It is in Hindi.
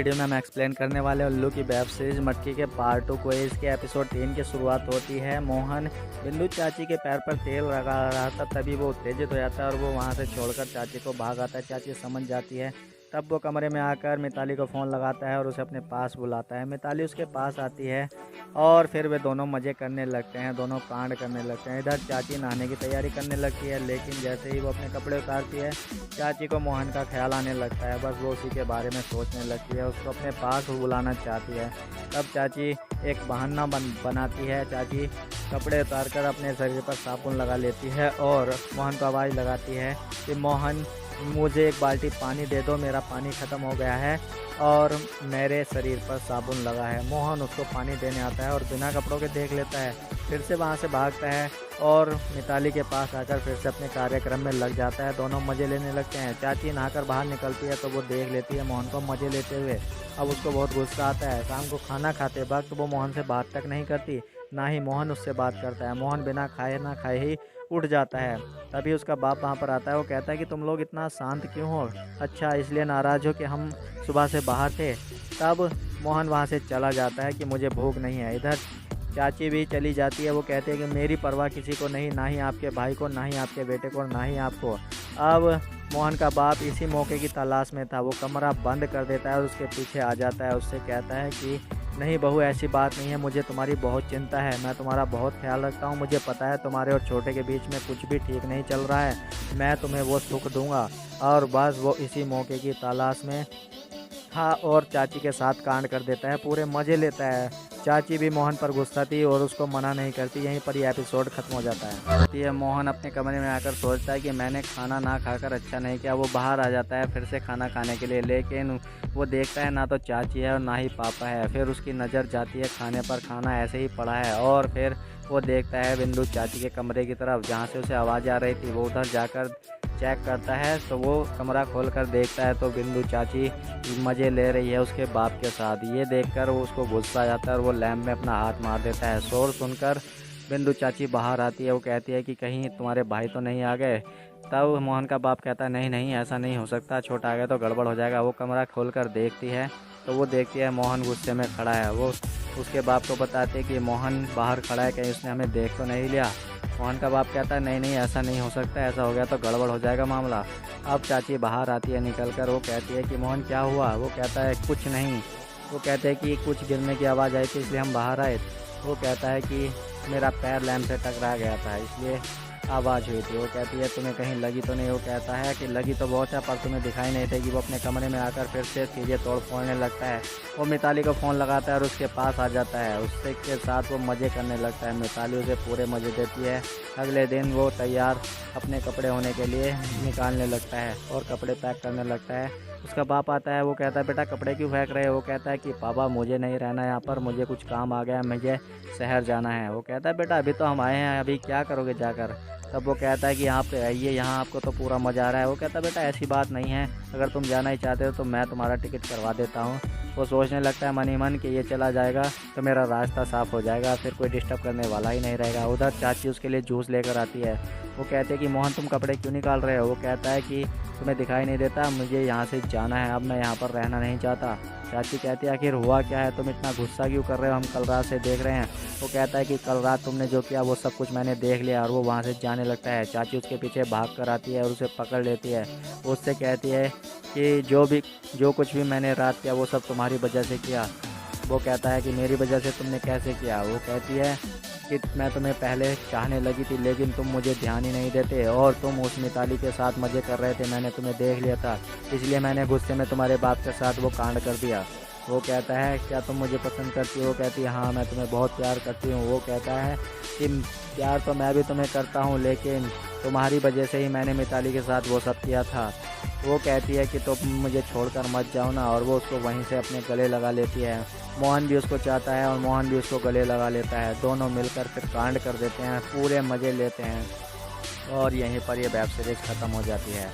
वीडियो में हम एक्सप्लेन करने वाले हैं उल्लू की वेब सीरीज मटकी के पार्ट 2 को। इसके एपिसोड 3 की शुरुआत होती है। मोहन बिंदु चाची के पैर पर तेल लगा रहा था, तभी वो उत्तेजित हो जाता है और वो वहाँ से छोड़कर चाची को भाग आता है। चाची समझ जाती है, तब वो कमरे में आकर मिताली को फ़ोन लगाता है और उसे अपने पास बुलाता है। मिताली उसके पास आती है और फिर वे दोनों मज़े करने लगते हैं, दोनों कांड करने लगते हैं। इधर चाची नहाने की तैयारी करने लगती है, लेकिन जैसे ही वो अपने कपड़े उतारती है, चाची को मोहन का ख्याल आने लगता है। बस वो उसी के बारे में सोचने लगती है, उसको अपने पास बुलाना चाहती है। तब चाची एक बहाना बनाती है। चाची कपड़े उतार कर अपने शरीर पर साबुन लगा लेती है और मोहन को आवाज़ लगाती है कि मोहन, मुझे एक बाल्टी पानी दे दो, मेरा पानी ख़त्म हो गया है और मेरे शरीर पर साबुन लगा है। मोहन उसको पानी देने आता है और बिना कपड़ों के देख लेता है, फिर से वहाँ से भागता है और मिताली के पास आकर फिर से अपने कार्यक्रम में लग जाता है। दोनों मज़े लेने लगते हैं। चाची नहाकर बाहर निकलती है तो वो देख लेती है मोहन को मज़े लेते हुए। अब उसको बहुत गुस्सा आता है। शाम को खाना खाते वक्त वो मोहन से बात तक नहीं करती, ना ही मोहन उससे बात करता है। मोहन बिना खाए ना खाए ही उठ जाता है। तभी उसका बाप वहाँ पर आता है। वो कहता है कि तुम लोग इतना शांत क्यों हो? अच्छा, इसलिए नाराज़ हो कि हम सुबह से बाहर थे? तब मोहन वहाँ से चला जाता है कि मुझे भूख नहीं है। इधर चाची भी चली जाती है। वो कहते हैं कि मेरी परवाह किसी को नहीं, ना ही आपके भाई को, ना ही आपके बेटे को, ना ही आपको। अब मोहन का बाप इसी मौके की तलाश में था। वो कमरा बंद कर देता है और उसके पीछे आ जाता है। उससे कहता है कि नहीं बहू, ऐसी बात नहीं है, मुझे तुम्हारी बहुत चिंता है, मैं तुम्हारा बहुत ख्याल रखता हूँ। मुझे पता है तुम्हारे और छोटे के बीच में कुछ भी ठीक नहीं चल रहा है, मैं तुम्हें वो सुख दूंगा। और बस वो इसी मौके की तलाश में हाँ, और चाची के साथ कांड कर देता है, पूरे मज़े लेता है। चाची भी मोहन पर गुस्सा थी और उसको मना नहीं करती। यहीं पर ये एपिसोड खत्म हो जाता है। ये मोहन अपने कमरे में आकर सोचता है कि मैंने खाना ना खाकर अच्छा नहीं किया। वो बाहर आ जाता है फिर से खाना खाने के लिए, लेकिन वो देखता है ना तो चाची है और ना ही पापा है। फिर उसकी नज़र जाती है खाने पर, खाना ऐसे ही पड़ा है और फिर वो देखता है बिंदु चाची के कमरे की तरफ, जहाँ से उसे आवाज़ आ रही थी। वो उधर जाकर चेक करता है तो वो कमरा खोलकर देखता है तो बिंदु चाची मज़े ले रही है उसके बाप के साथ। ये देखकर वो उसको गुस्सा आ जाता है और वो लैंप में अपना हाथ मार देता है। शोर सुनकर बिंदु चाची बाहर आती है। वो कहती है कि कहीं तुम्हारे भाई तो नहीं आ गए? तब मोहन का बाप कहता है नहीं नहीं, ऐसा नहीं हो सकता, छोटा आ गया तो गड़बड़ हो जाएगा। वो कमरा खोलकर देखती है तो वो देखती है मोहन गुस्से में खड़ा है। वो उसके बाप को बताते हैं कि मोहन बाहर खड़ा है, कहीं उसने हमें देख तो नहीं लिया। मोहन का बाप कहता है नहीं नहीं, ऐसा नहीं हो सकता, ऐसा हो गया तो गड़बड़ हो जाएगा मामला। अब चाची बाहर आती है निकल कर। वो कहती है कि मोहन क्या हुआ? वो कहता है कुछ नहीं। वो कहते हैं कि कुछ गिरने की आवाज़ आई थी इसलिए हम बाहर आए। वो कहता है कि मेरा पैर लैंप से टकरा गया था इसलिए आवाज़ हुई थी। वो कहती है तुम्हें कहीं लगी तो नहीं? वो कहता है कि लगी तो बहुत है पर तुम्हें दिखाई नहीं देगी। वो अपने कमरे में आकर फिर से चीज़ें तोड़ फोड़ने लगता है। वो मिताली को फ़ोन लगाता है और उसके पास आ जाता है। उससे के साथ वो मज़े करने लगता है। मिताली उसे पूरे मज़े देती है। अगले दिन वो तैयार अपने कपड़े होने के लिए निकालने लगता है और कपड़े पैक करने लगता है। उसका बाप आता है। वो कहता है बेटा कपड़े क्यों फेंक रहे हो? वो कहता है कि पापा मुझे नहीं रहना यहाँ पर, मुझे कुछ काम आ गया, मुझे शहर जाना है। वो कहता है बेटा अभी तो हम आए हैं, अभी क्या करोगे जाकर? तब वो कहता है कि यहाँ पे आइए, यहाँ आपको तो पूरा मज़ा आ रहा है। वो कहता है बेटा ऐसी बात नहीं है, अगर तुम जाना ही चाहते हो तो मैं तुम्हारा टिकट करवा देता हूँ। वो सोचने लगता है मन ही मन कि ये चला जाएगा तो मेरा रास्ता साफ़ हो जाएगा, फिर कोई डिस्टर्ब करने वाला ही नहीं रहेगा। उधर चाची उसके लिए जूस लेकर आती है। वो कहते हैं कि मोहन तुम कपड़े क्यों निकाल रहे हो? वो कहता है कि तुम्हें दिखाई नहीं देता, मुझे यहाँ से जाना है, अब मैं यहाँ पर रहना नहीं चाहता। चाची कहती है आखिर हुआ क्या है, तुम इतना गुस्सा क्यों कर रहे हो, हम कल रात से देख रहे हैं। वो कहता है कि कल रात तुमने जो किया वो सब कुछ मैंने देख लिया, और वो वहाँ से जाने लगता है। चाची उसके पीछे भाग कर आती है और उसे पकड़ लेती है। वो उससे कहती है कि जो कुछ भी मैंने रात किया वो सब तुम्हारी वजह से किया। वो कहता है कि मेरी वजह से तुमने कैसे किया? वो कहती है कि मैं तुम्हें पहले चाहने लगी थी लेकिन तुम मुझे ध्यान ही नहीं देते और तुम उस मिताली के साथ मज़े कर रहे थे, मैंने तुम्हें देख लिया था, इसलिए मैंने गुस्से में तुम्हारे बाप के साथ वो कांड कर दिया। वो कहता है क्या तुम मुझे पसंद करती हो? वो कहती है हाँ मैं तुम्हें बहुत प्यार करती हूँ। वो कहता है कि प्यार तो मैं भी तुम्हें करता हूँ लेकिन तुम्हारी वजह से ही मैंने मिताली के साथ वो सब किया था। वो कहती है कि तुम मुझे छोड़कर मत जाओ ना, और वो उसको वहीं से अपने गले लगा लेती है। मोहन भी उसको चाहता है और मोहन भी उसको गले लगा लेता है। दोनों मिलकर फिर कांड कर देते हैं, पूरे मज़े लेते हैं और यहीं पर ये वेब सीरीज़ ख़त्म हो जाती है।